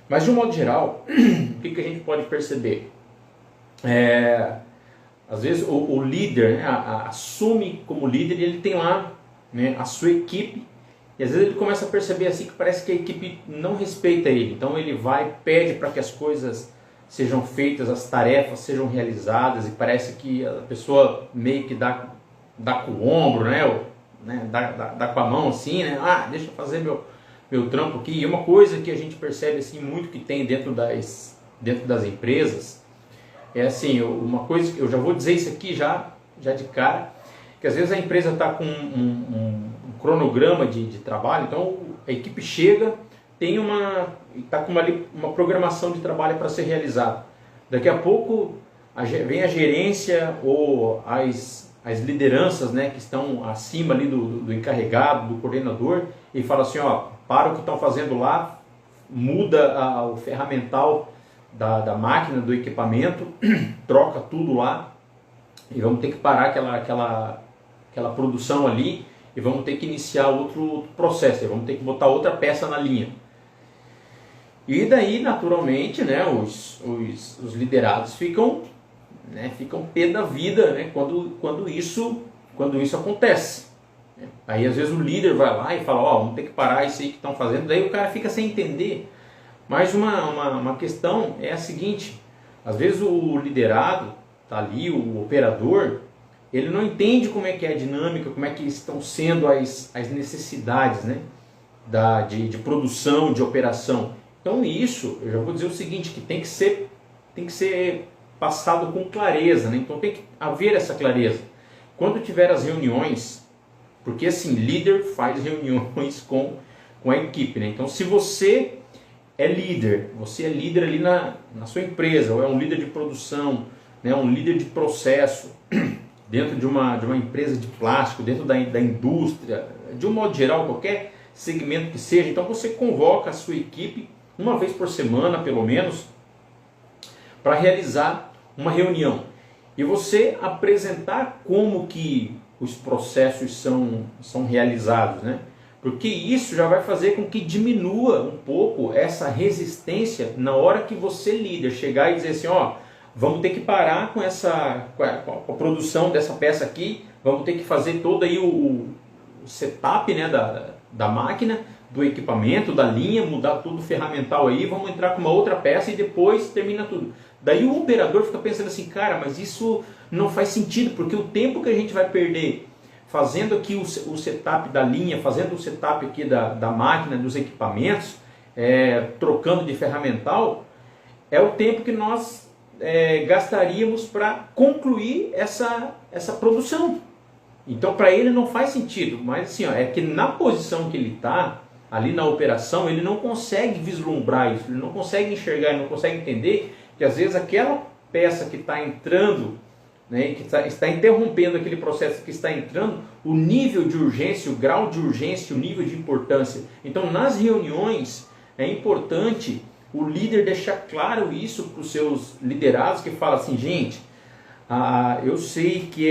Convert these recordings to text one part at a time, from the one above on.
Mas de um modo geral, o que a gente pode perceber? Às vezes o líder, né, assume como líder e ele tem lá, né, a sua equipe, e às vezes ele começa a perceber assim que parece que a equipe não respeita ele. Então ele vai, pede para que as coisas sejam feitas, as tarefas sejam realizadas, e parece que a pessoa meio que dá com o ombro, né, ou, né, dá com a mão assim, né, deixa eu fazer meu trampo aqui. E uma coisa que a gente percebe assim muito que tem dentro das empresas é assim, uma coisa que eu já vou dizer isso aqui já de cara, que às vezes a empresa está com um cronograma de trabalho. Então a equipe chega, está com uma programação de trabalho para ser realizada. Daqui a pouco vem a gerência ou as lideranças, né, que estão acima ali do encarregado, do coordenador, e fala assim, para o que estão fazendo lá, muda o ferramental da máquina, do equipamento, troca tudo lá, e vamos ter que parar aquela produção ali, e vamos ter que iniciar outro processo, vamos ter que botar outra peça na linha. E daí, naturalmente, né, os liderados ficam pé da vida, né, quando isso acontece. Aí às vezes o líder vai lá e fala, vamos ter que parar isso aí que estão fazendo. Daí o cara fica sem entender. Mas uma questão é a seguinte: às vezes o liderado tá ali, o operador, ele não entende como é que é a dinâmica, como é que estão sendo as necessidades, né, de produção, de operação. Então isso, eu já vou dizer o seguinte, que tem que ser passado com clareza, né? Então tem que haver essa clareza. Quando tiver as reuniões, porque assim, líder faz reuniões com a equipe, né? Então se você é líder ali na sua empresa, ou é um líder de produção, né, um líder de processo, dentro de uma empresa de plástico, dentro da indústria, de um modo geral, qualquer segmento que seja, então você convoca a sua equipe uma vez por semana, pelo menos, para realizar uma reunião. E você apresentar como que os processos são realizados, né? Porque isso já vai fazer com que diminua um pouco essa resistência na hora que você, líder, chegar e dizer assim, vamos ter que parar com a produção dessa peça aqui, vamos ter que fazer todo aí o setup, né, da máquina, do equipamento, da linha, mudar tudo o ferramental aí, vamos entrar com uma outra peça e depois termina tudo. Daí o operador fica pensando assim, cara, mas isso não faz sentido, porque o tempo que a gente vai perder fazendo aqui o setup da linha, fazendo o setup aqui da máquina, dos equipamentos, trocando de ferramental, é o tempo que nós gastaríamos para concluir essa produção. Então para ele não faz sentido, mas assim, é que na posição que ele está, ali na operação, ele não consegue vislumbrar isso, ele não consegue enxergar, ele não consegue entender que às vezes aquela peça que está entrando, né, que está interrompendo aquele processo que está entrando, o nível de urgência, o grau de urgência, o nível de importância. Então nas reuniões é importante o líder deixar claro isso para os seus liderados, que fala assim, gente, eu sei que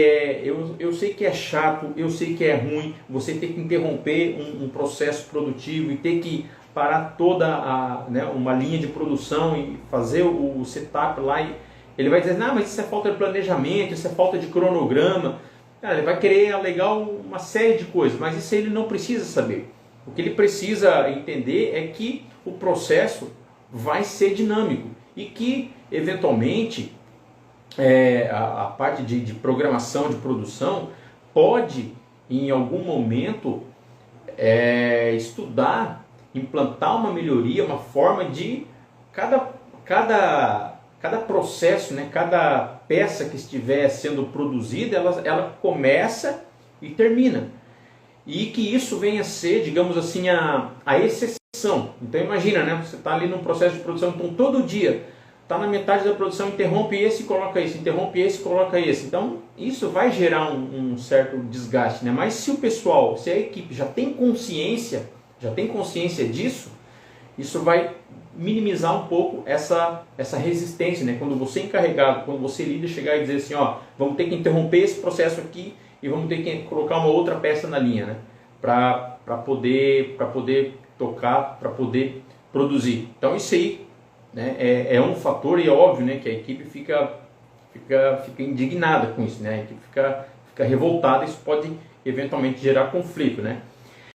é chato, eu sei que é ruim você ter que interromper um processo produtivo e ter que parar toda uma linha de produção e fazer o setup lá. E ele vai dizer, não, mas isso é falta de planejamento, isso é falta de cronograma. Ele vai querer alegar uma série de coisas, mas isso ele não precisa saber. O que ele precisa entender é que o processo vai ser dinâmico e que, eventualmente, a parte de programação, de produção, pode, em algum momento, estudar, implantar uma melhoria, uma forma de cada processo, né, cada peça que estiver sendo produzida, ela começa e termina. E que isso venha a ser, digamos assim, a exceção. Então imagina, né, você está ali num processo de produção, então todo dia está na metade da produção, interrompe esse e coloca esse, interrompe esse e coloca esse. Então isso vai gerar um certo desgaste, né? Mas se a equipe já tem consciência disso, isso vai minimizar um pouco essa resistência, né? Quando você encarregado, quando você líder chegar e dizer assim, vamos ter que interromper esse processo aqui e vamos ter que colocar uma outra peça na linha, né? Para poder tocar, para poder produzir. Então isso aí, né, é um fator, e é óbvio, né, que a equipe fica indignada com isso, né? A equipe fica revoltada, isso pode eventualmente gerar conflito, né?